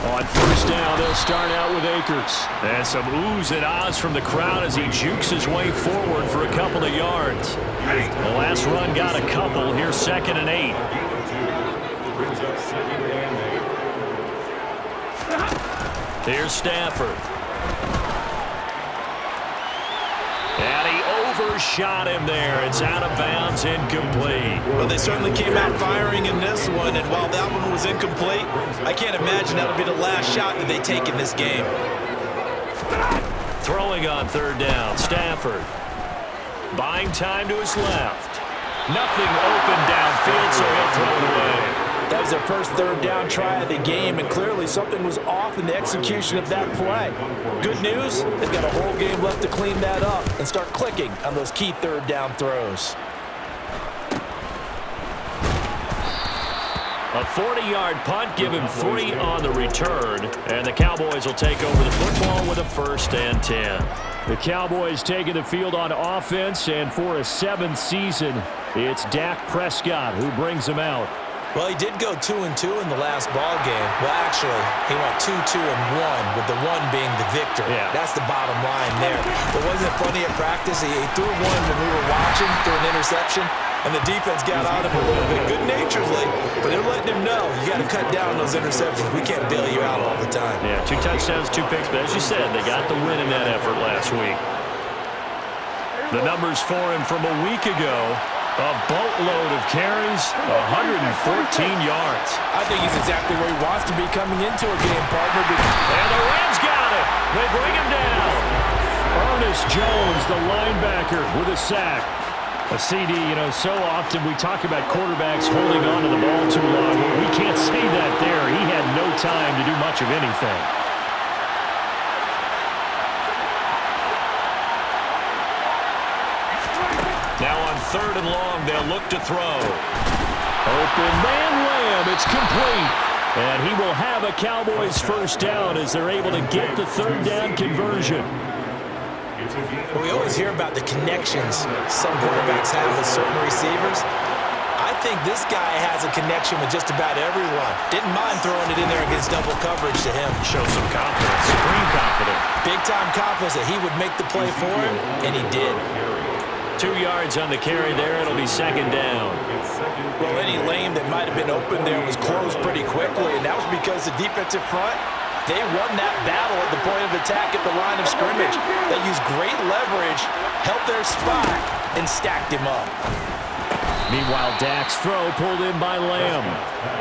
On first down, they'll start out with Akers. And some oohs and ahs from the crowd as he jukes his way forward for a couple of yards. The last run got a couple. Here's 2nd and 8. Here's Stafford. And he overshot him there. It's out of bounds, incomplete. Well, they certainly came out firing in this one, and while that one was incomplete, I can't imagine that'll be the last shot that they take in this game. Throwing on 3rd down, Stafford. Buying time to his left. Nothing open downfield, so he'll throw it away. That was their first 3rd down try of the game, and clearly something was off in the execution of that play. Good news, they've got a whole game left to clean that up and start clicking on those key 3rd down throws. A 40-yard punt, give him 3 on the return, and the Cowboys will take over the football with a 1st and 10. The Cowboys taking the field on offense, and for a 7th season, it's Dak Prescott who brings them out. Well, he did go 2-2 in the last ball game. Well, actually, he went 2-2-1, with the 1 being the victor. Yeah. That's the bottom line there. But wasn't it funny at practice? He threw one when we were watching, threw an interception, and the defense got on him a little bit, good-naturedly. But they're letting him know, you got to cut down those interceptions. We can't bail you out all the time. Yeah, 2 touchdowns, 2 picks. But as you said, they got the win in that effort last week. The numbers for him from a week ago. A boatload of carries, 114 yards. I think he's exactly where he wants to be coming into a game, partner. And the Rams got it. They bring him down. Ernest Jones, the linebacker, with a sack. A CD, so often we talk about quarterbacks holding on to the ball too long. We can't say that there. He had no time to do much of anything. Now on 3rd and long, they'll look to throw. Open man Lamb, it's complete. And he will have a Cowboys 1st down as they're able to get the 3rd down conversion. Well, we always hear about the connections some quarterbacks have with certain receivers. I think this guy has a connection with just about everyone. Didn't mind throwing it in there against double coverage to him. Show some confidence, supreme confidence. Big-time confidence that he would make the play for him, and he did. 2 yards on the carry there. It'll be 2nd down. Well, any lane that might have been open there was closed pretty quickly, and that was because the defensive front, they won that battle at the point of attack at the line of scrimmage. They used great leverage, held their spot, and stacked him up. Meanwhile, Dak's throw pulled in by Lamb.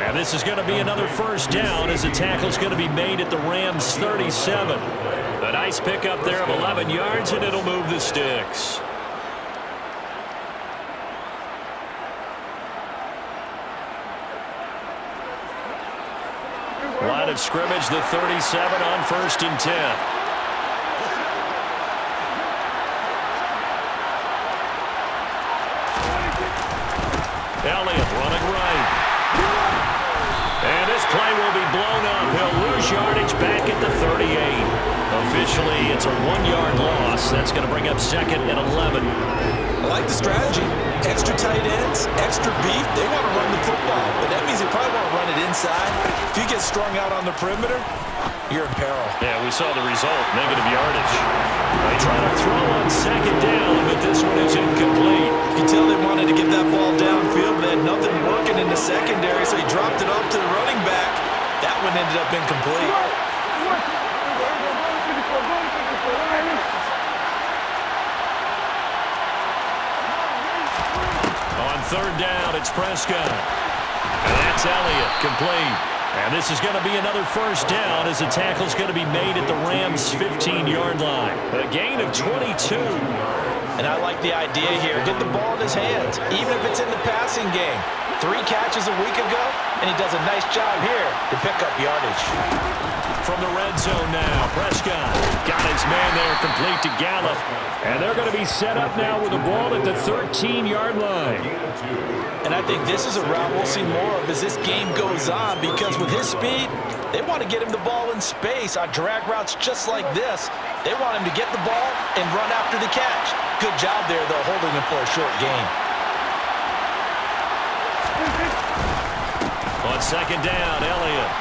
And this is going to be another 1st down as the tackle's going to be made at the Rams' 37. A nice pickup there of 11 yards, and it'll move the sticks. Line of scrimmage, the 37 on 1st and 10. Elliott running right. And this play will be blown up. He'll lose yardage back at the 38. Officially, it's a 1-yard loss. That's going to bring up 2nd and 11. I like the strategy. Extra tight ends, extra beef. They want to run the football, but that means they probably want to run it inside. If you get strung out on the perimeter, you're in peril. Yeah, we saw the result, negative yardage. They try to throw on 2nd down, but this one is incomplete. You can tell they wanted to get that ball downfield, but they had nothing working in the secondary, so he dropped it off to the running back. That one ended up incomplete. On 3rd down, it's Prescott. And that's Elliott, complete. And this is going to be another 1st down as the tackle's going to be made at the Rams' 15-yard line. A gain of 22. And I like the idea here. Get the ball in his hands, even if it's in the passing game. 3 catches a week ago, and he does a nice job here to pick up yardage. From the red zone now, Prescott got his man there, complete to Gallup. And they're going to be set up now with the ball at the 13-yard line. And I think this is a route we'll see more of as this game goes on, because with his speed, they want to get him the ball in space on drag routes just like this. They want him to get the ball and run after the catch. Good job there, though, holding him for a short gain. On 2nd down, Elliott.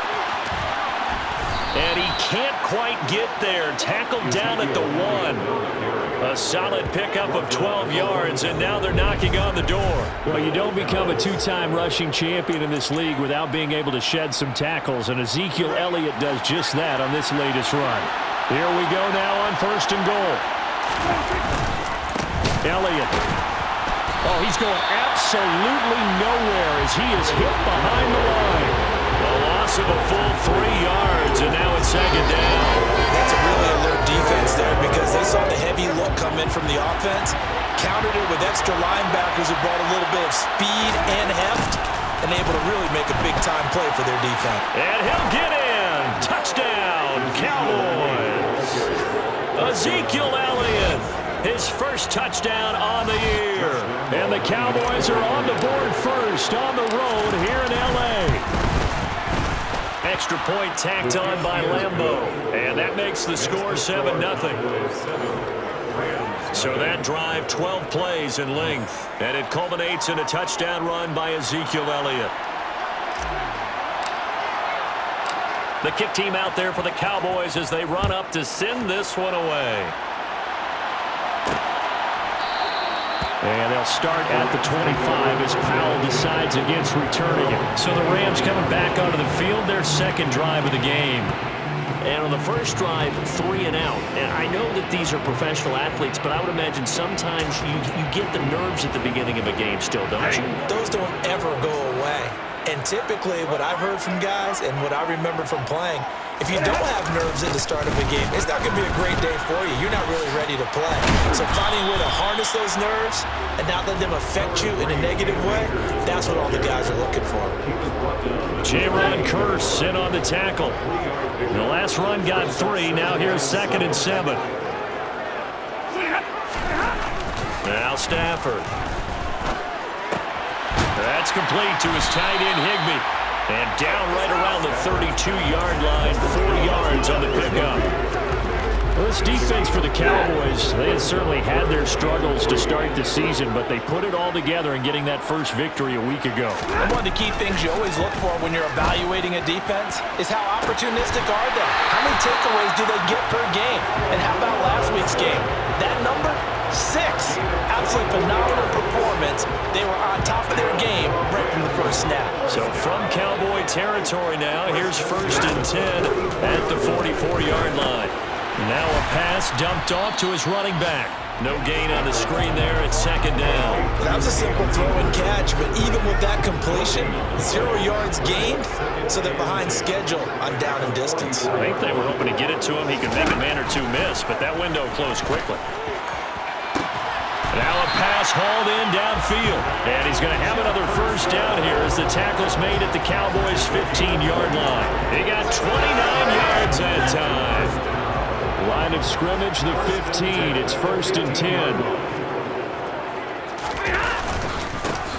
And he can't quite get there. Tackled down at the 1. A solid pickup of 12 yards, and now they're knocking on the door. Well, you don't become a two-time rushing champion in this league without being able to shed some tackles, and Ezekiel Elliott does just that on this latest run. Here we go now on 1st and goal. Elliott. Oh, he's going absolutely nowhere as he is hit behind the line. A loss of a full 3 yards, and now it's 2nd down. That's a really alert defense there because they saw the heavy look come in from the offense, countered it with extra linebackers who brought a little bit of speed and heft, and able to really make a big-time play for their defense. And he'll get in. Touchdown, Cowboys. Ezekiel Elliott, his first touchdown on the year. And the Cowboys are on the board first on the road here in L.A. Extra point tacked on by Lambeau. And that makes the score 7-0. So that drive, 12 plays in length. And it culminates in a touchdown run by Ezekiel Elliott. The kick team out there for the Cowboys as they run up to send this one away. And they'll start at the 25 as Powell decides against returning it. So the Rams coming back onto the field, their second drive of the game. And on the first drive, 3 and out. And I know that these are professional athletes, but I would imagine sometimes you get the nerves at the beginning of a game still, don't you? Those don't ever go away. And typically what I've heard from guys and what I remember from playing, if you don't have nerves at the start of a game, it's not going to be a great day for you. You're not really ready to play. So finding a way to harness those nerves and not let them affect you in a negative way, that's what all the guys are looking for. J-Ron Curse in on the tackle. The last run got 3. Now here's 2nd and 7. Now Stafford. That's complete to his tight end, Higbee. And down right around the 32-yard line, 4 yards on the pickup. Well, this defense for the Cowboys, they had certainly had their struggles to start the season, but they put it all together in getting that first victory a week ago. And one of the key things you always look for when you're evaluating a defense is how opportunistic are they? How many takeaways do they get per game? And how about last week's game? That number? 6. Absolutely phenomenal performance. They were on top of their game right from the first snap. So from Cowboy territory now, here's 1st and 10 at the 44-yard line. Now a pass dumped off to his running back. No gain on the screen there at 2nd down. That was a simple throw and catch, but even with that completion, 0 yards gained, so they're behind schedule on down and distance. I think they were hoping to get it to him. He could make a man or two miss, but that window closed quickly. Now a pass hauled in downfield. And he's going to have another first down here as the tackle's made at the Cowboys' 15-yard line. He got 29 yards that time. Line of scrimmage, the 15. It's 1st and 10.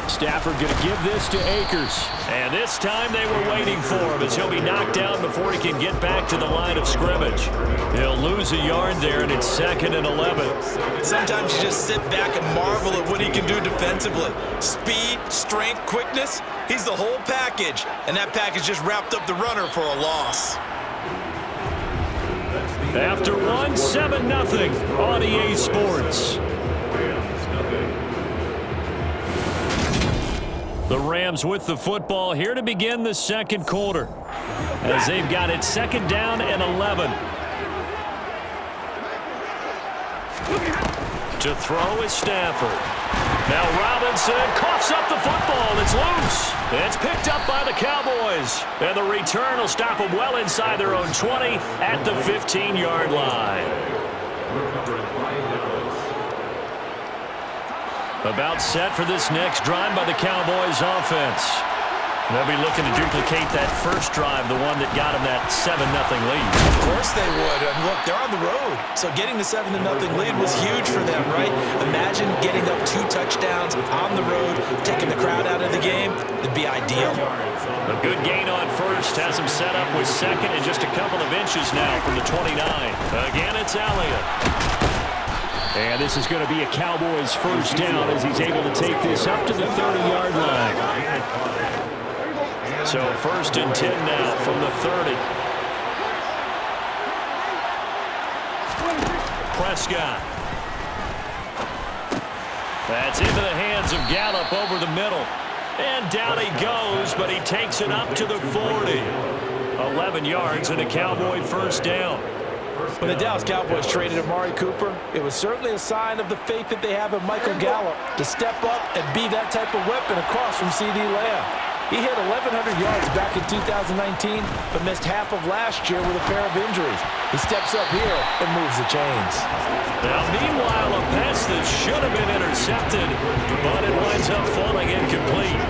Stafford going to give this to Akers. And this time they were waiting for him as he'll be knocked down before he can get back to the line of scrimmage. He'll lose a yard there, and it's 2nd and 11. Sometimes you just sit back and marvel at what he can do defensively. Speed, strength, quickness, he's the whole package. And that package just wrapped up the runner for a loss. After 7-0 on EA Sports. The Rams with the football here to begin the second quarter as they've got it 2nd down and 11. To throw is Stafford. Now Robinson coughs up the football. It's loose. It's picked up by the Cowboys. And the return will stop them well inside their own 20 at the 15-yard line. About set for this next drive by the Cowboys offense. They'll be looking to duplicate that first drive, the one that got them that 7-0 lead. Of course they would. And look, they're on the road. So getting the 7-0 lead was huge for them, right? Imagine getting up 2 touchdowns on the road, taking the crowd out of the game. It'd be ideal. A good gain on first has him set up with 2nd and just a couple of inches now from the 29. Again, it's Elliott. And this is going to be a Cowboys first down as he's able to take this up to the 30-yard line. So 1st and 10 now from the 30. Prescott. That's into the hands of Gallup over the middle. And down he goes, but he takes it up to the 40. 11 yards and a Cowboy first down. When the Dallas Cowboys traded Amari Cooper, it was certainly a sign of the faith that they have in Michael Gallup to step up and be that type of weapon across from C.D. Lamb. He hit 1,100 yards back in 2019, but missed half of last year with a pair of injuries. He steps up here and moves the chains. Now, meanwhile, a pass that should have been intercepted, but it winds up falling incomplete.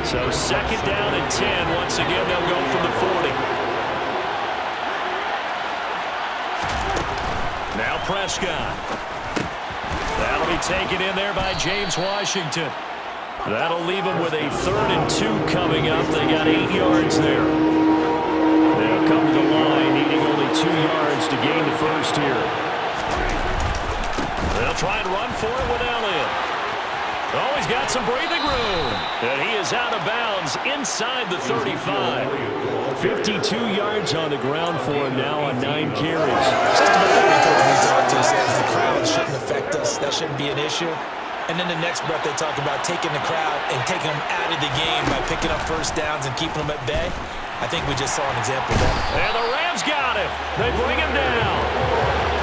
So second down and 10. Once again, they'll go from the 40. Now Prescott. That'll be taken in there by James Washington. That'll leave them with a 3rd and 2 coming up. They got 8 yards there. They'll come to the line, needing only 2 yards to gain the first here. They'll try and run for it with Elliott. Oh, he's got some breathing room. And he is out of bounds inside the 35. 52 yards on the ground for him now on 9 carries. Just about every coach we talk to says the crowd shouldn't affect us. That shouldn't be an issue. And then the next breath they talk about taking the crowd and taking them out of the game by picking up first downs and keeping them at bay. I think we just saw an example of that. And the Rams got him. They bring him down.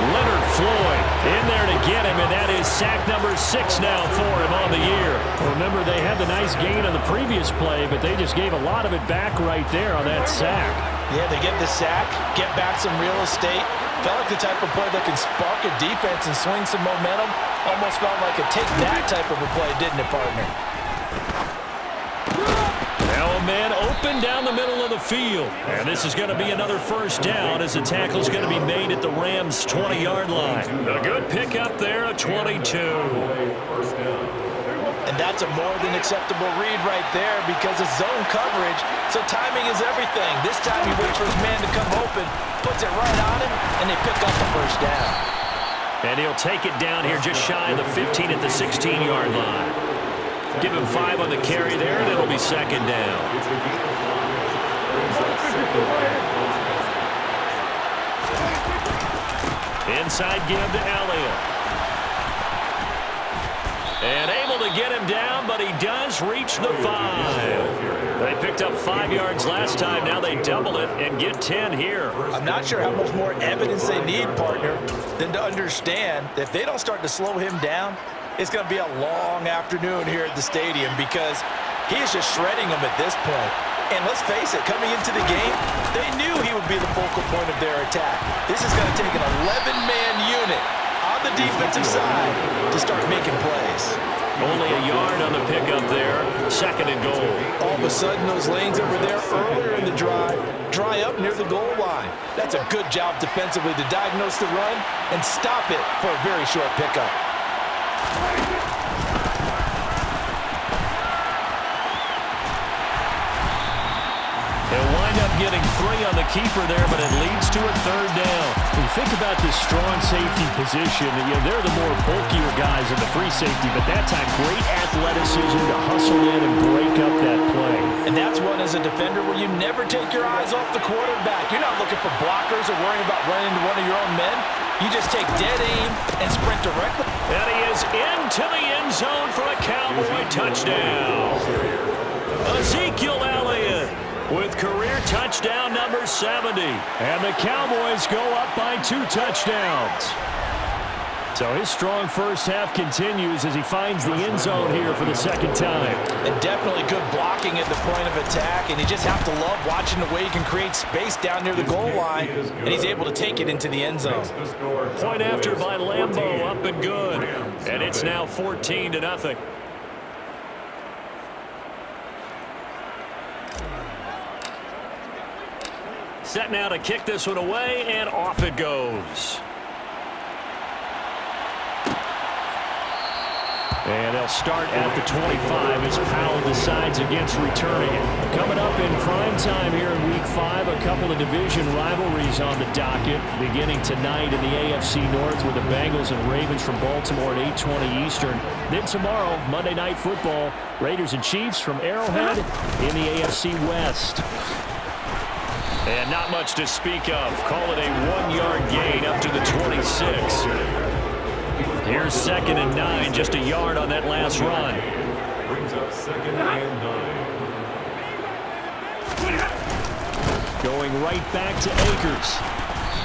Leonard Floyd in there to get him, and that is sack number 6 now for him on the year. Remember, they had the nice gain on the previous play, but they just gave a lot of it back right there on that sack. Yeah, they get the sack, get back some real estate. Felt like the type of play that can spark a defense and swing some momentum. Almost felt like a take-that type of a play, didn't it, partner? Now a man open down the middle of the field. And this is going to be another first down as the tackle is going to be made at the Rams' 20-yard line. A good pickup there, a 22. And that's a more than acceptable read right there because it's zone coverage, so timing is everything. This time he waits for his man to come open, puts it right on him, and they pick up the first down. And he'll take it down here just shy of the 15 at the 16-yard line. Give him 5 on the carry there, and it'll be second down. Inside give to Elliott. And able to get him down, but he does reach the 5. They picked up 5 yards last time. Now they double it and get 10 here. I'm not sure how much more evidence they need, partner, than to understand that if they don't start to slow him down, it's going to be a long afternoon here at the stadium because he is just shredding them at this point. And let's face it, coming into the game, they knew he would be the focal point of their attack. This is going to take an 11-man unit on the defensive side to start making plays. Only a yard on the pickup there. Second and goal. All of a sudden, those lanes over there earlier in the drive dry up near the goal line. That's a good job defensively to diagnose the run and stop it for a very short pickup. They'll wind up getting 3 on the keeper there, but it leads to a third down. When you think about this strong safety position, they're the more bulkier guys in the free safety, but that time, great athleticism to hustle in and break up that play. And that's one as a defender where you never take your eyes off the quarterback. You're not looking for blockers or worrying about running into one of your own men. You just take dead aim and sprint directly. And he is into the end zone for a Cowboy touchdown. Ezekiel Elliott with career touchdown number 70. And the Cowboys go up by 2 touchdowns. So his strong first half continues as he finds the end zone here for the second time. And definitely good blocking at the point of attack, and you just have to love watching the way he can create space down near the goal line, and he's able to take it into the end zone. Point after by Lambeau, up and good. And it's now 14-0. Set now to kick this one away, and off it goes. And they'll start at the 25 as Powell decides against returning it. Coming up in prime time here in Week 5, a couple of division rivalries on the docket. Beginning tonight in the AFC North with the Bengals and Ravens from Baltimore at 8:20 Eastern. Then tomorrow, Monday Night Football, Raiders and Chiefs from Arrowhead in the AFC West. And not much to speak of. Call it a 1-yard gain up to the 26. Here's 2nd and 9, just a yard on that last run. Brings up 2nd and 9. Going right back to Akers.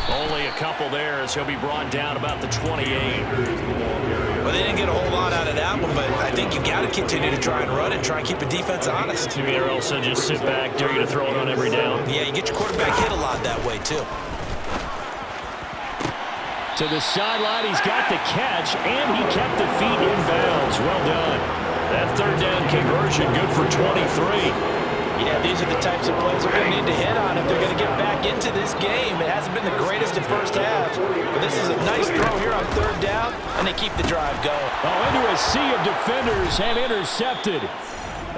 Only a couple there as he'll be brought down about the 28. Well, they didn't get a whole lot out of that one, but I think you got to continue to try and run and try and keep the defense honest. You mean or else they'll just sit back, dare you to throw it on every down? Yeah, you get your quarterback hit a lot that way, too. To the sideline, he's got the catch, and he kept the feet in bounds. Well done. That 3rd down conversion, good for 23. Yeah, these are the types of plays they're going to need to hit on if they're going to get back into this game. It hasn't been the greatest in first halves, but this is a nice throw here on 3rd down, and they keep the drive going. Oh, into a sea of defenders and intercepted.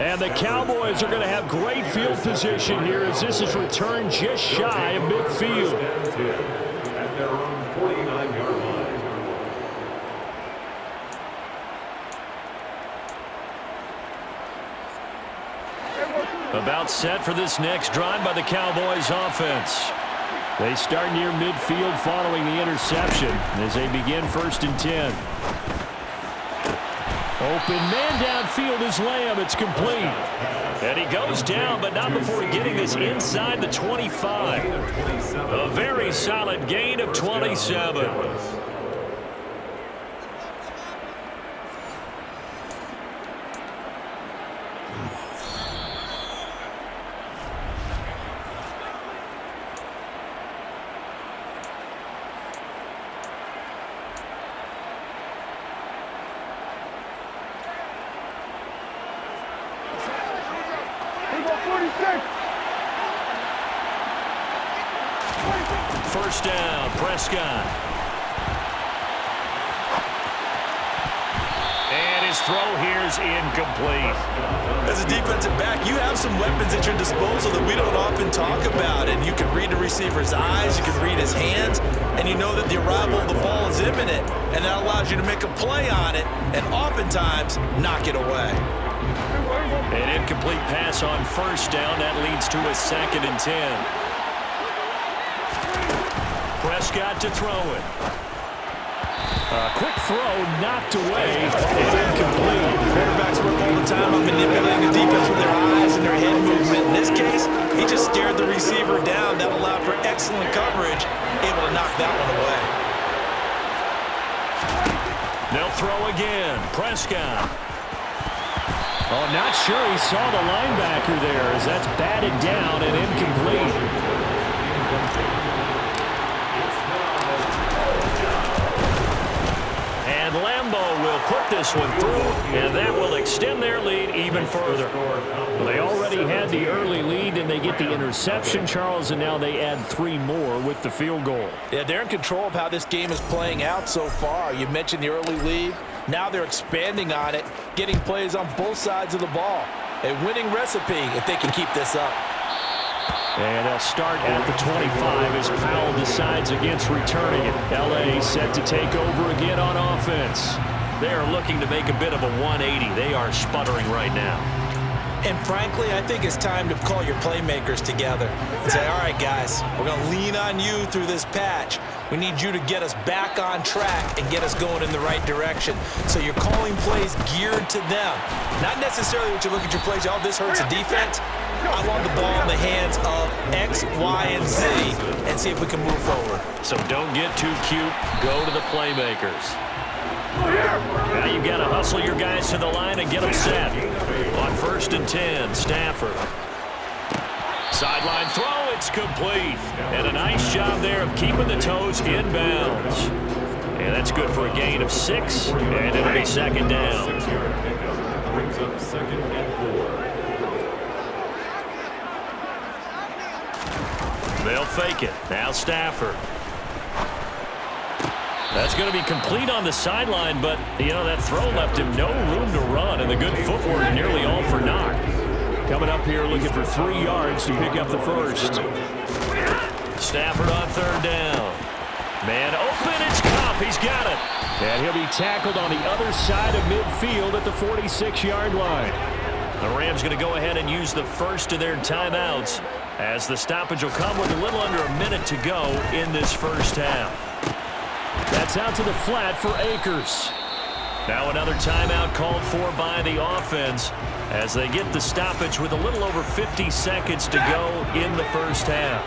And the Cowboys are going to have great field position here as this is returned just shy of midfield. At their own 49-yard line. About set for this next drive by the Cowboys offense. They start near midfield following the interception as they begin 1st and 10. Open man downfield is Lamb. It's complete. And he goes down, but not before getting this inside the 25. A very solid gain of 27. First down, Prescott. And his throw here is incomplete. As a defensive back, you have some weapons at your disposal that we don't often talk about. And you can read the receiver's eyes, you can read his hands, and you know that the arrival of the ball is imminent. And that allows you to make a play on it and oftentimes knock it away. An incomplete pass on 1st down. That leads to a 2nd and 10. Prescott to throw it. A quick throw knocked away and incomplete. Quarterbacks work all the time on manipulating the defense with their eyes and their head movement. In this case, he just stared the receiver down. That allowed for excellent coverage, able to knock that one away. They'll throw again. Prescott. Oh, not sure he saw the linebacker there as that's batted down and incomplete. And Lambeau will put this one through, and that will extend their lead even further. Well, they already had the early lead, and they get the interception, Charles, and now they add 3 more with the field goal. Yeah, they're in control of how this game is playing out so far. You mentioned the early lead. Now they're expanding on it, getting plays on both sides of the ball. A winning recipe if they can keep this up. And they'll start at the 25 as Powell decides against returning it. L.A. set to take over again on offense. They are looking to make a bit of a 180. They are sputtering right now. And frankly, I think it's time to call your playmakers together and say, all right, guys, we're going to lean on you through this patch. We need you to get us back on track and get us going in the right direction. So you're calling plays geared to them. Not necessarily what you look at your plays, oh, this hurts the defense. I want the ball in the hands of X, Y, and Z and see if we can move forward. So don't get too cute. Go to the playmakers. Now you've got to hustle your guys to the line and get them set. On 1st and 10, Stafford. Sideline throw, it's complete. And a nice job there of keeping the toes in bounds. And that's good for a gain of 6, and it'll be 2nd down. Brings up 2nd and 4. They'll fake it. Now Stafford. That's going to be complete on the sideline, but, you know, that throw left him no room to run, and the good footwork nearly all for naught. Coming up here looking for 3 yards to pick up the first. Stafford on 3rd down. Man open, it's Kupp. He's got it. And he'll be tackled on the other side of midfield at the 46-yard line. The Rams going to go ahead and use the first of their timeouts as the stoppage will come with a little under a minute to go in this first half. That's out to the flat for Akers. Now another timeout called for by the offense as they get the stoppage with a little over 50 seconds to go in the first half.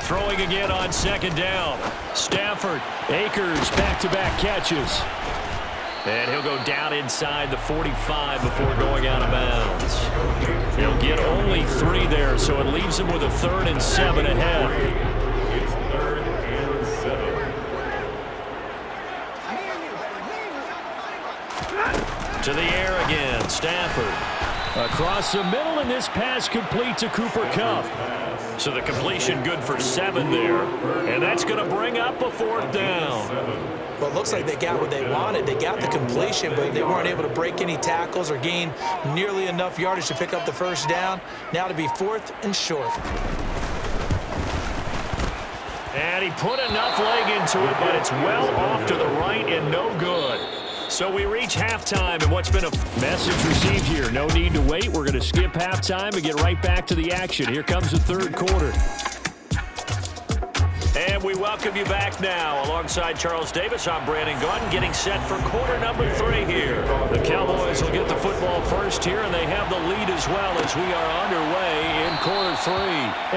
Throwing again on second down. Stafford, Akers, back-to-back catches. And he'll go down inside the 45 before going out of bounds. He'll get only 3 there, so it leaves him with a 3rd and 7 ahead. It's 3rd and 7. To the air again, Stafford. Across the middle, and this pass complete to Cooper Kupp. So the completion good for 7 there. And that's going to bring up a 4th down. Well, it looks like they got what they wanted. They got the completion, but they weren't able to break any tackles or gain nearly enough yardage to pick up the first down. Now to be 4th and short. And he put enough leg into it, but it's well off to the right and no good. So we reach halftime, and what's been a message received here. No need to wait. We're going to skip halftime and get right back to the action. Here comes the 3rd quarter. And we welcome you back now. Alongside Charles Davis, I'm Brandon Gaudin, getting set for quarter number 3 here. The Cowboys will get the football first here, and they have the lead as well as we are underway in quarter 3.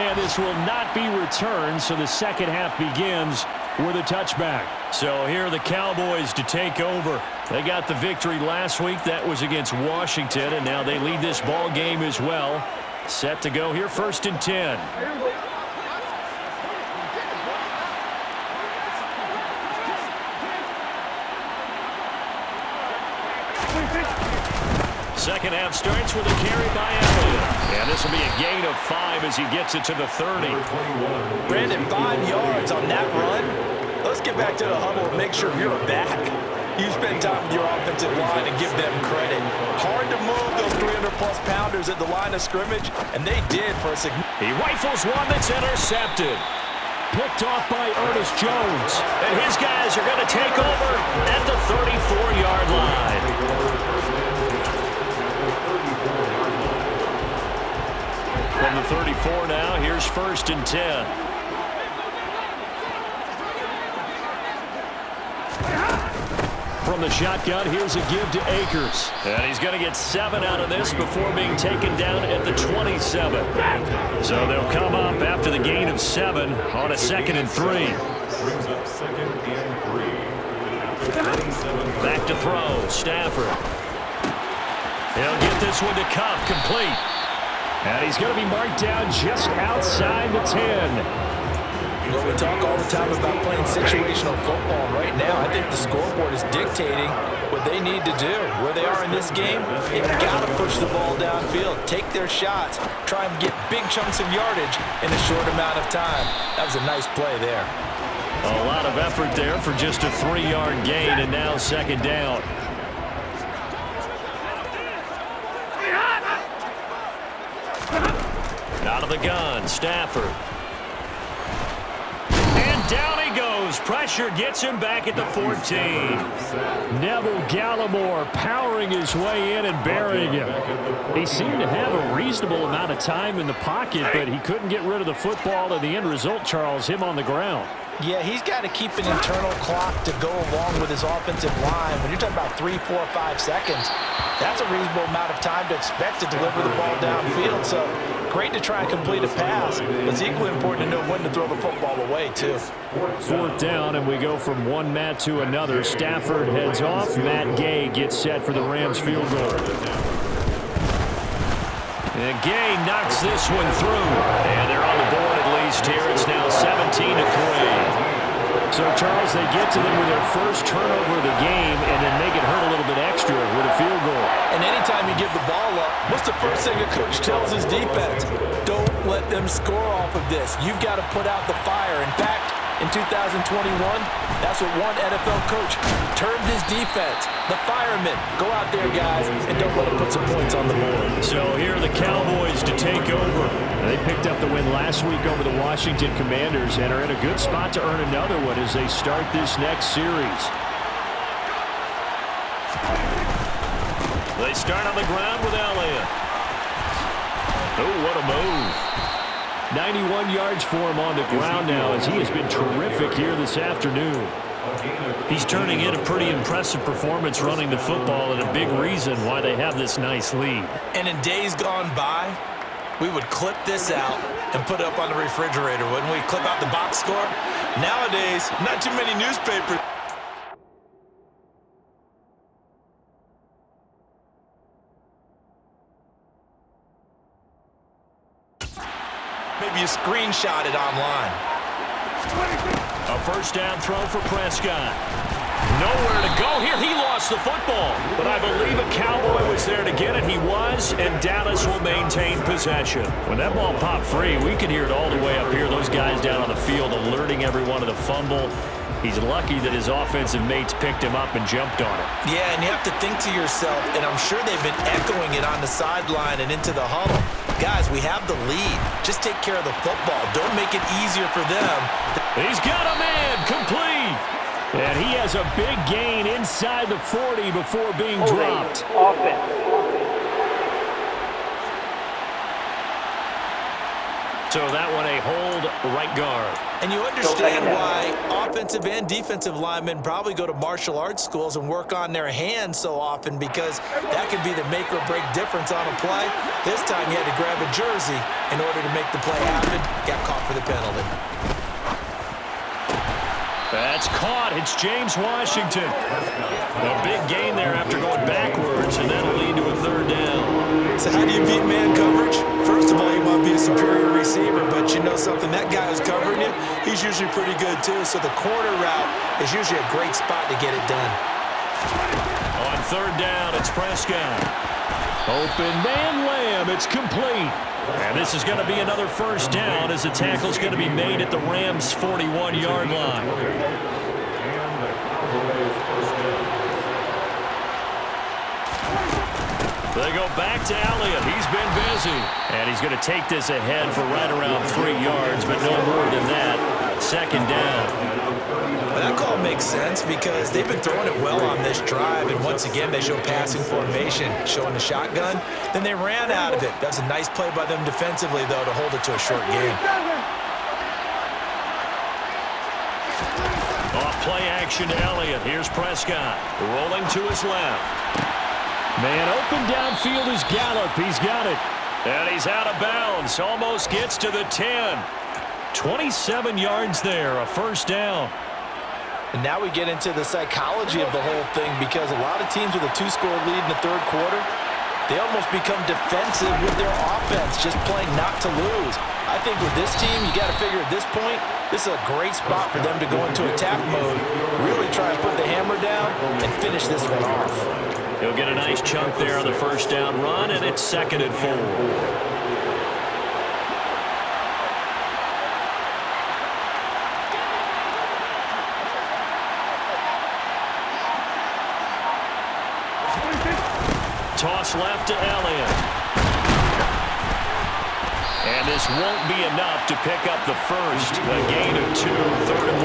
And this will not be returned, so the second half begins with a touchback. So here are the Cowboys to take over. They got the victory last week. That was against Washington, and now they lead this ball game as well. Set to go here, 1st and 10. Second half starts with a carry by Elliott. And this will be a gain of 5 as he gets it to the 30. Brandon, 5 yards on that run. Let's get back to the huddle and make sure you're back. You spend time with your offensive line and give them credit. Hard to move those 300-plus pounders at the line of scrimmage, and they did for a significant. He rifles one that's intercepted. Picked off by Ernest Jones. And his guys are going to take over at the 34-yard line. From the 34 now, here's 1st and 10. From the shotgun, here's a give to Akers. And he's going to get 7 out of this before being taken down at the 27. So they'll come up after the gain of 7 on a 2nd and 3. Brings up 2nd and 3. Back to throw, Stafford. He'll get this one to Kupp, complete. And he's going to be marked down just outside the 10. Well, we talk all the time about playing situational football. Right now, I think the scoreboard is dictating what they need to do. Where they are in this game, they've got to push the ball downfield, take their shots, try and get big chunks of yardage in a short amount of time. That was a nice play there. A lot of effort there for just a 3-yard gain, and now 2nd down. Out of the gun, Stafford. And down he goes. Pressure gets him back at the 14. Neville Gallimore powering his way in and burying him. He seemed to have a reasonable amount of time in the pocket, but he couldn't get rid of the football, and the end result, Charles, him on the ground. Yeah, he's got to keep an internal clock to go along with his offensive line. When you're talking about 3, 4, 5 seconds, that's a reasonable amount of time to expect to deliver the ball downfield. So great to try and complete a pass, but it's equally important to know when to throw the football away, too. 4th down, and we go from one Matt to another. Stafford heads off. Matt Gay gets set for the Rams field goal. And Gay knocks this one through. And they're on the board at least here. It's now 17-3. So, Charles, they get to them with their first turnover of the game and then make it hurt a little bit extra with a field goal. And anytime you give the ball up, what's the first thing a coach tells his defense? Don't let them score off of this. You've got to put out the fire. In fact, in 2021, that's what one NFL coach termed his defense. The firemen. Go out there, guys, and don't let them put some points on the board. So here are the Cowboys to take over. They picked up the win last week over the Washington Commanders and are in a good spot to earn another one as they start this next series. They start on the ground with Elliott. Oh, what a move. 91 yards for him on the ground now as he has been terrific here this afternoon. He's turning in a pretty impressive performance running the football and a big reason why they have this nice lead. And in days gone by, we would clip this out and put it up on the refrigerator, wouldn't we? Clip out the box score. Nowadays, not too many newspapers. Maybe you screenshot it online. A first down throw for Prescott. Nowhere to go here. He lost the football. But I believe a Cowboy was there to get it. He was, and Dallas will maintain possession. When that ball popped free, we could hear it all the way up here. Those guys down on the field alerting everyone to the fumble. He's lucky that his offensive mates picked him up and jumped on it. Yeah, and you have to think to yourself, and I'm sure they've been echoing it on the sideline and into the huddle. Guys, we have the lead. Just take care of the football. Don't make it easier for them. He's got a man complete. And he has a big gain inside the 40 before being dropped. So that one a hold right guard. And you understand why offensive and defensive linemen probably go to martial arts schools and work on their hands so often, because that can be the make or break difference on a play. This time he had to grab a jersey in order to make the play happen. Got caught for the penalty. That's caught. It's James Washington. A big gain there after going backwards, and that'll lead to a third down. So how do you beat man coverage? First of all, you want to be a superior receiver, but you know something? That guy who's covering you, he's usually pretty good too. So the corner route is usually a great spot to get it done. On third down, it's Prescott. Open man Lamb. It's complete. And this is going to be another first down as the tackle's going to be made at the Rams' 41-yard line. They go back to Elliott. He's been busy. And he's going to take this ahead for right around 3 yards, but no more than that. Second down. Well, that call makes sense because they've been throwing it well on this drive, and once again they show passing formation, showing the shotgun. Then they ran out of it. That's a nice play by them defensively, though, to hold it to a short gain. Off play action to Elliott. Here's Prescott rolling to his left. Man open downfield is Gallup. He's got it. And he's out of bounds. Almost gets to the 10. 27 yards there, a first down. And now we get into the psychology of the whole thing, because a lot of teams with a 2-score lead in the third quarter, they almost become defensive with their offense, just playing not to lose. I think with this team, you got to figure at this point, this is a great spot for them to go into attack mode, really try to put the hammer down and finish this one off. He'll get a nice chunk there on the first down run, and it's 2nd and 4. Toss left to Elliott. And this won't be enough to pick up the first. A gain of 2, 3rd and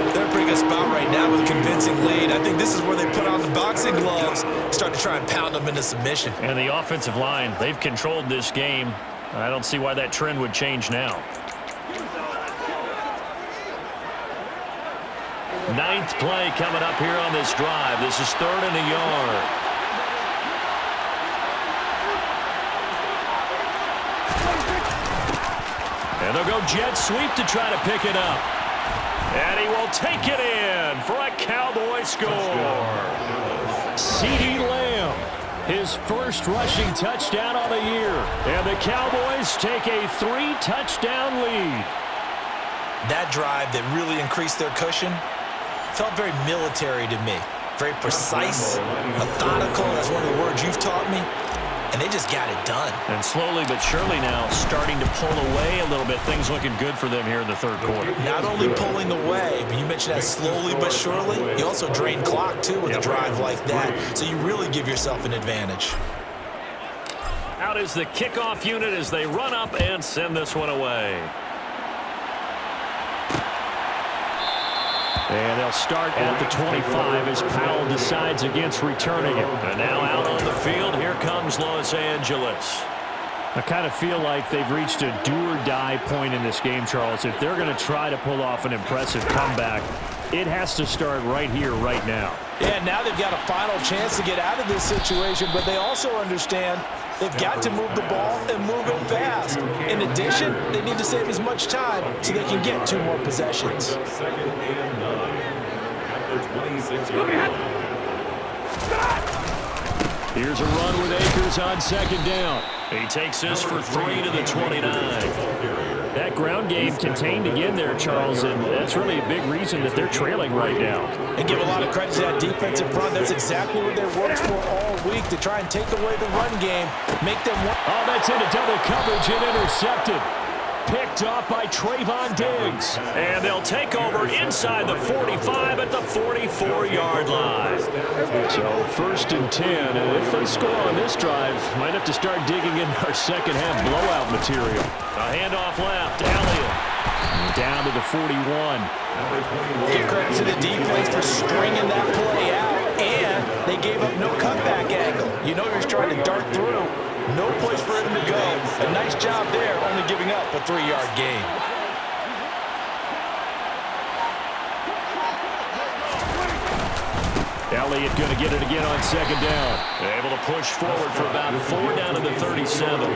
1. They're in a pretty good spot right now with a convincing lead. I think this is where they put on the boxing gloves, start to try and pound them into submission. And the offensive line, they've controlled this game. I don't see why that trend would change now. 9th play coming up here on this drive. This is 3rd and a yard. And they'll go jet sweep to try to pick it up. And he will take it in for a Cowboy score. CeeDee Lamb, his first rushing touchdown on the year. And the Cowboys take a 3-touchdown lead. That drive that really increased their cushion felt very military to me. Very precise, methodical. That's one of the words you've taught me. And they just got it done. And slowly but surely now starting to pull away a little bit. Things looking good for them here in the third quarter. Not only pulling away, but you mentioned that slowly but surely. You also drain clock, too, with a drive like that. So you really give yourself an advantage. Out is the kickoff unit as they run up and send this one away. And they'll start at the 25 as Powell decides against returning it. And now out on the field, here comes Los Angeles. I kind of feel like they've reached a do-or-die point in this game, Charles. If they're going to try to pull off an impressive comeback, it has to start right here, right now. Yeah, now they've got a final chance to get out of this situation, but they also understand they've got to move the ball and move it fast. In addition, they need to save as much time so they can get 2 more possessions. Second and 9 at the 26-yard line. Here's a run with Akers on second down. He takes this for 3 to the 29. That ground game contained again there, Charles, and that's really a big reason that they're trailing right now. And give a lot of credit to that defensive front. That's exactly what they worked for all week, to try and take away the run game, make them... Oh, that's into double coverage and intercepted. Picked off by Trayvon Diggs. And they'll take over inside the 45 at the 44-yard line. So 1st and 10, and if they score on this drive, might have to start digging in our second half blowout material. A handoff left, Elliott. Down to the 41. Give credit to the defense for stringing that play out, and they gave up no cutback angle. You know he's trying to dart through. No place for him to go. A nice job there, only giving up a 3-yard gain. Elliott going to get it again on second down. Able to push forward for about 4 down to the 37.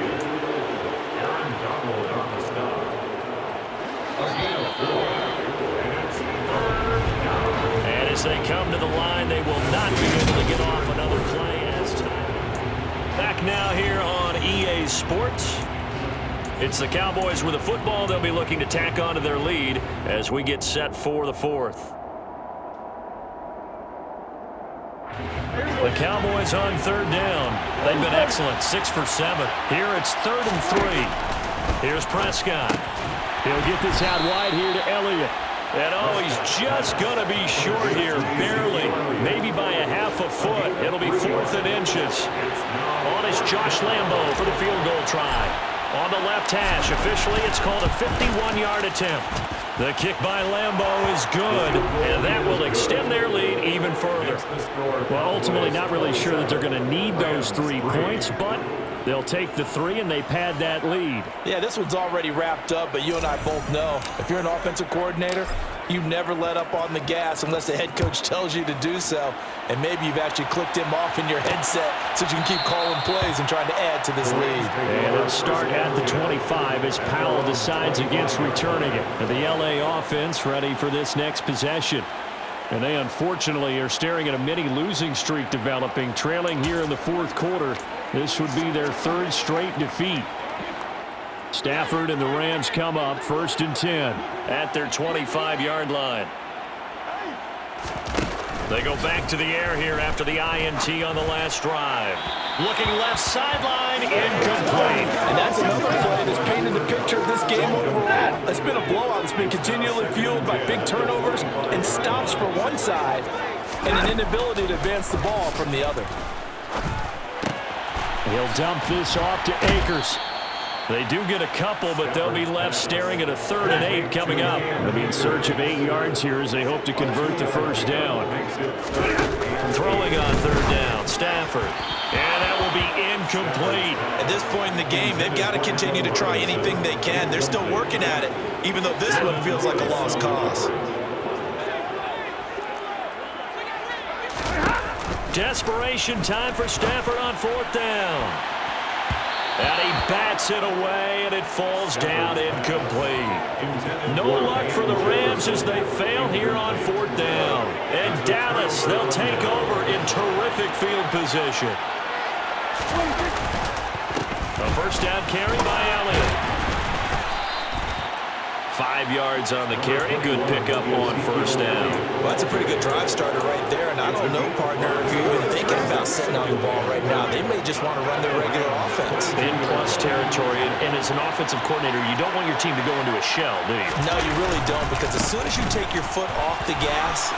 And as they come to the line, they will not be able to get off another play. Back now here on EA Sports. It's the Cowboys with the football. They'll be looking to tack on to their lead as we get set for the 4th. The Cowboys on 3rd down. They've been excellent, 6 for 7. Here it's 3rd and 3. Here's Prescott. He'll get this out wide here to Elliott. And oh, he's just going to be short here, barely, maybe by a half a foot. It'll be 4th and inches. On is Josh Lambo for the field goal try. On the left hash, officially it's called a 51-yard attempt. The kick by Lambo is good, and that will extend their lead even further. Well, ultimately not really sure that they're going to need those 3 points, but they'll take the 3 and they pad that lead. Yeah, this one's already wrapped up, but you and I both know if you're an offensive coordinator, you never let up on the gas unless the head coach tells you to do so. And maybe you've actually clicked him off in your headset so you can keep calling plays and trying to add to this lead. And they'll start at the 25 as Powell decides against returning it. And the LA offense ready for this next possession. And they unfortunately are staring at a mini losing streak developing, trailing here in the 4th quarter. This would be their 3rd straight defeat. Stafford and the Rams come up 1st and 10 at their 25-yard line. They go back to the air here after the INT on the last drive. Looking left sideline, incomplete. And that's another play that's painted the picture of this game overall. It's been a blowout that's been continually fueled by big turnovers and stops for one side and an inability to advance the ball from the other. He'll dump this off to Akers. They do get a couple, but they'll be left staring at a 3rd and 8 coming up. They'll be in search of 8 yards here as they hope to convert the 1st down. Throwing on 3rd down, Stafford. And that will be incomplete. At this point in the game, they've got to continue to try anything they can. They're still working at it, even though this one feels like a lost cause. Desperation time for Stafford on 4th down. And he bats it away, and it falls down incomplete. No luck for the Rams as they fail here on 4th down. And Dallas, they'll take over in terrific field position. A 1st down carry by Elliott. 5 yards on the carry. Good pickup on 1st down. Well, that's a pretty good drive starter right there. And I don't know, partner, if you're even thinking about sitting on the ball right now. They may just want to run their regular offense. In plus territory. And as an offensive coordinator, you don't want your team to go into a shell, do you? No, you really don't. Because as soon as you take your foot off the gas.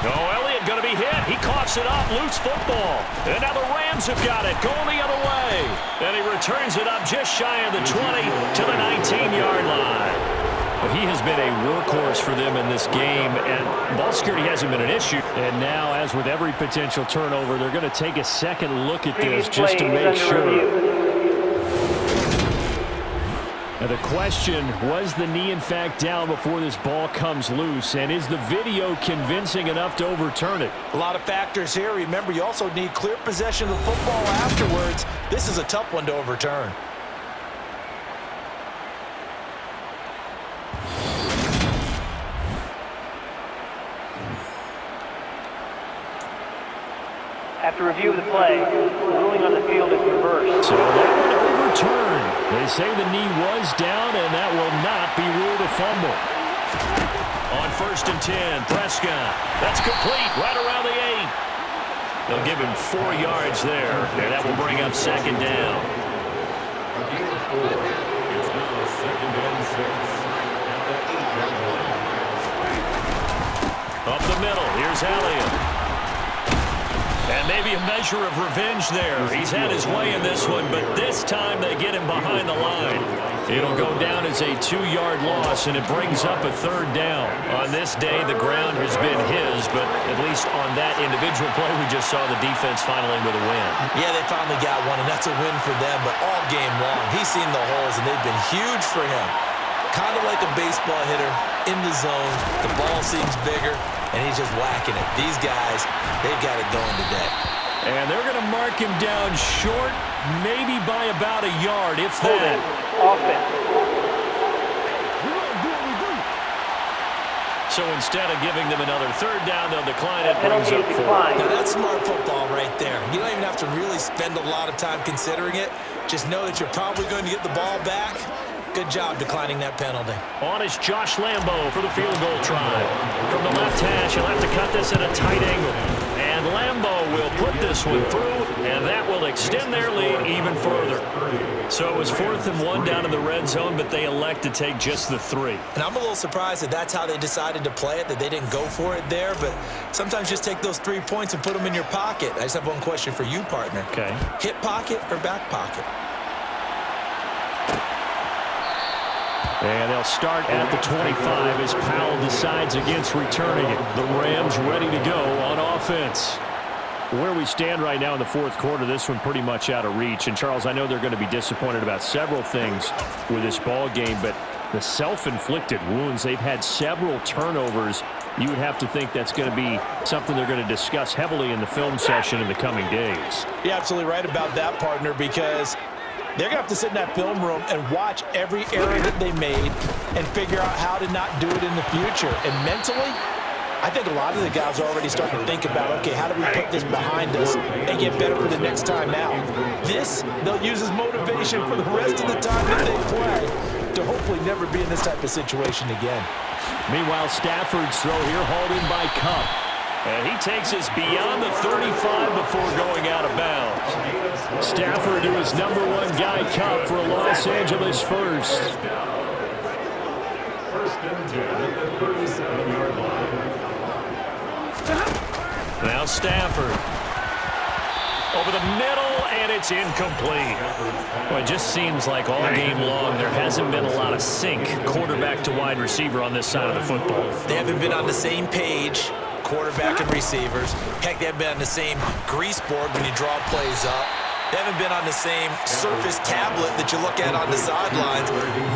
Elliott going to be hit. He coughs it up. Loose football. And now the Rams have got it. Going the other way. And he returns it up just shy of the 20 to the 19-yard line. But he has been a workhorse for them in this game, and ball security hasn't been an issue. And now, as with every potential turnover, they're going to take a second look at this just to make sure. Now the question, was the knee in fact down before this ball comes loose? And is the video convincing enough to overturn it? A lot of factors here. Remember, you also need clear possession of the football afterwards. This is a tough one to overturn. After review of the play, the ruling on the field is reversed. So that one overturned. They say the knee was down, and that will not be ruled a fumble. On 1st and 10, Prescott. That's complete right around the 8. They'll give him 4 yards there, and that will bring up 2nd down. Again, 4. It's now 2nd and 6. At the 8-yard line. Up the middle, here's Elliott. And maybe a measure of revenge there. He's had his way in this one, but this time they get him behind the line. It'll go down as a 2-yard loss, and it brings up a 3rd down. On this day, the ground has been his, but at least on that individual play, we just saw the defense finally with a win. Yeah, they finally got one, and that's a win for them, but all game long, he's seen the holes, and they've been huge for him. Kind of like a baseball hitter in the zone. The ball seems bigger, and he's just whacking it. These guys, they've got it going today. And they're going to mark him down short, maybe by about a yard, if that. Offense. So instead of giving them another 3rd down, they'll decline it. Brings up 4. Now that's smart football right there. You don't even have to really spend a lot of time considering it. Just know that you're probably going to get the ball back. Good job declining that penalty. On is Josh Lambo for the field goal try. From the left hash, he'll have to cut this at a tight angle. And Lambo will put this one through, and that will extend their lead even further. So it was 4th and 1 down in the red zone, but they elect to take just the 3. And I'm a little surprised that that's how they decided to play it, that they didn't go for it there. But sometimes just take those 3 points and put them in your pocket. I just have one question for you, partner. Okay. Hip pocket or back pocket? And they'll start at the 25 as Powell decides against returning it. The Rams ready to go on offense. Where we stand right now in the 4th quarter, this one pretty much out of reach. And, Charles, I know they're going to be disappointed about several things with this ball game, but the self-inflicted wounds, they've had several turnovers. You would have to think that's going to be something they're going to discuss heavily in the film session in the coming days. You're absolutely right about that, partner, because they're going to have to sit in that film room and watch every error that they made and figure out how to not do it in the future. And mentally, I think a lot of the guys are already starting to think about, okay, how do we put this behind us and get better for the next time out? This, they'll use as motivation for the rest of the time that they play to hopefully never be in this type of situation again. Meanwhile, Stafford's throw here hauled in by Cup. And he takes us beyond the 35 before going out of bounds. Stafford to his #1 guy, Cup, for a Los Angeles first. 1st and 10 at the 37-yard line. Now Stafford. Over the middle, and it's incomplete. Well, it just seems like all game long there hasn't been a lot of sync quarterback to wide receiver on this side of the football. They haven't been on the same page, quarterback and receivers. Heck, they haven't been on the same grease board when you draw plays up. They haven't been on the same surface tablet that you look at on the sidelines.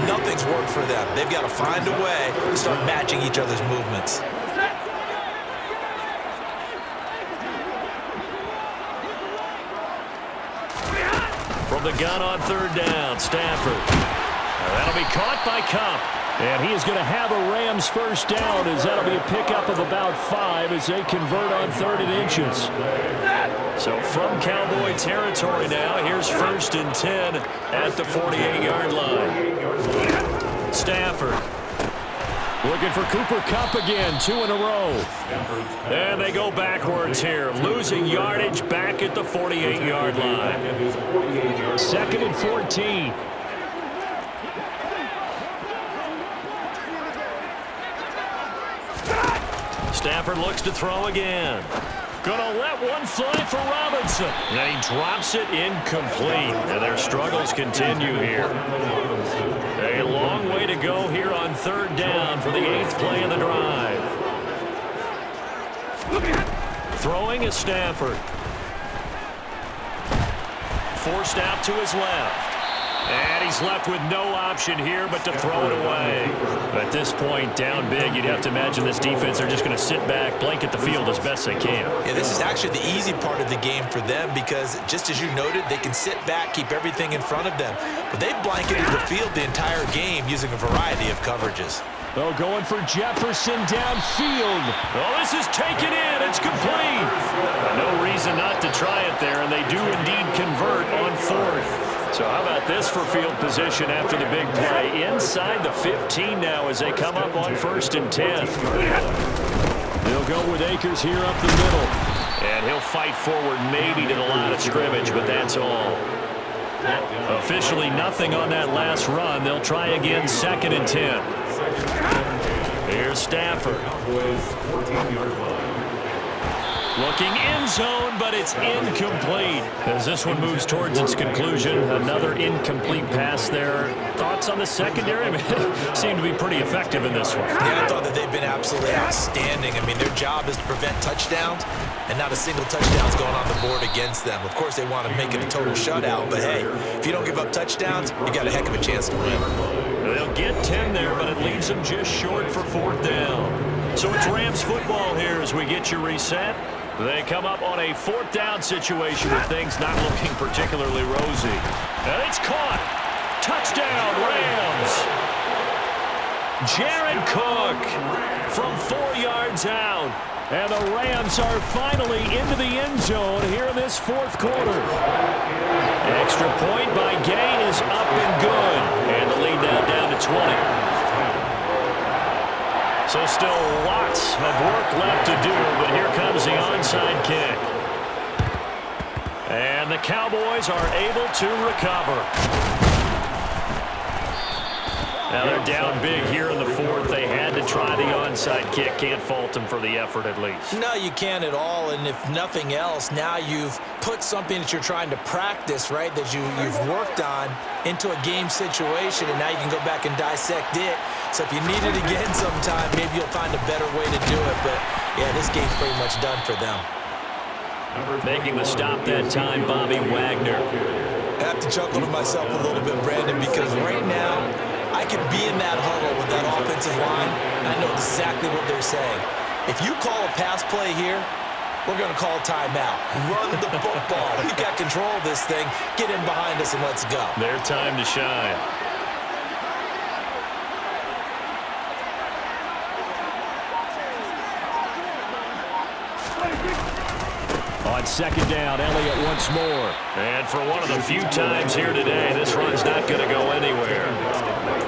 Nothing's worked for them. They've got to find a way to start matching each other's movements. From the gun on 3rd down, Stafford. That'll be caught by Cup. And he is going to have a Rams first down, as that'll be a pickup of about 5 as they convert on 3rd and inches. So from Cowboy territory now, here's 1st and 10 at the 48-yard line. Stafford looking for Cooper Kupp again, 2 in a row. And they go backwards here, losing yardage back at the 48-yard line. 2nd and 14. Stafford looks to throw again. Gonna let one fly for Robinson. And he drops it incomplete. And their struggles continue here. A long way to go here on third down for the 8th play of the drive. Throwing is Stafford. Forced out to his left. And he's left with no option here but to throw it away. At this point, down big, you'd have to imagine this defense, they're just going to sit back, blanket the field as best they can. Yeah, this is actually the easy part of the game for them because, just as you noted, they can sit back, keep everything in front of them. But they've blanketed the field the entire game using a variety of coverages. Oh, going for Jefferson downfield. Oh, this is taken in. It's complete. No reason not to try it there, and they do indeed convert on 4th. So how about this for field position after the big play? Inside the 15 now as they come up on 1st and 10. They'll go with Akers here up the middle. And he'll fight forward maybe to the line of scrimmage, but that's all. Officially nothing on that last run. They'll try again 2nd and 10. Here's Stafford. 14-yard line. Looking end zone, but it's incomplete. As this one moves towards its conclusion, another incomplete pass there. Thoughts on the secondary? Seem to be pretty effective in this one. Yeah, I thought that they've been absolutely outstanding. I mean, their job is to prevent touchdowns, and not a single touchdown's going on the board against them. Of course, they want to make it a total shutout, but hey, if you don't give up touchdowns, you got a heck of a chance to win. They'll get 10 there, but it leaves them just short for 4th down. So it's Rams football here as we get you reset. They come up on a 4th down situation with things not looking particularly rosy. And it's caught. Touchdown, Rams. Jared Cook from 4 yards out. And the Rams are finally into the end zone here in this 4th quarter. Extra point by Gay is up and good. And the lead now down to 20. So still lots of work left to do, but here comes the onside kick. And the Cowboys are able to recover. Now they're down big here in the 4th. They had to try the onside kick. Can't fault them for the effort at least. No, you can't at all, and if nothing else, now you've put something that you're trying to practice, right, that you've worked on into a game situation, and now you can go back and dissect it. So if you need it again sometime, maybe you'll find a better way to do it. But, yeah, this game's pretty much done for them. Making the stop that time, Bobby Wagner. I have to chuckle to myself a little bit, Brandon, because right now I could be in that huddle with that offensive line, and I know exactly what they're saying. If you call a pass play here, we're going to call a timeout. Run the football. We've got control of this thing. Get in behind us and let's go. Their time to shine. On 2nd down, Elliott once more. And for one of the few times here today, this run's not going to go anywhere.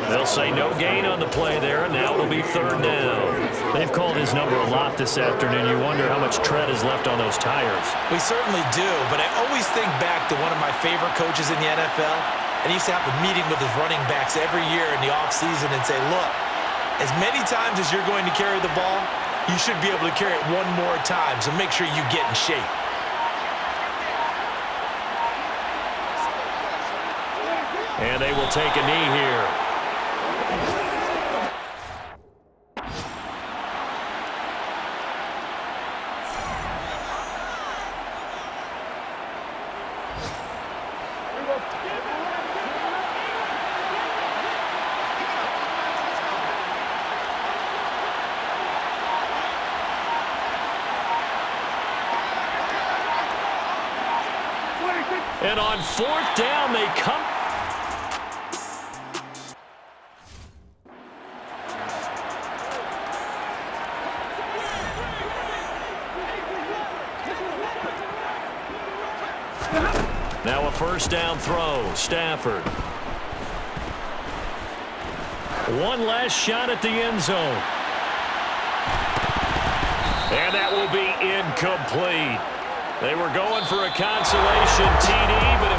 They'll say no gain on the play there, and now it'll be 3rd down. They've called his number a lot this afternoon. You wonder how much tread is left on those tires. We certainly do, but I always think back to one of my favorite coaches in the NFL, and he used to have a meeting with his running backs every year in the offseason and say, look, as many times as you're going to carry the ball, you should be able to carry it one more time, so make sure you get in shape. And they will take a knee here. And on 4th down, they come. Now a 1st down throw, Stafford. One last shot at the end zone. And that will be incomplete. They were going for a consolation TD, but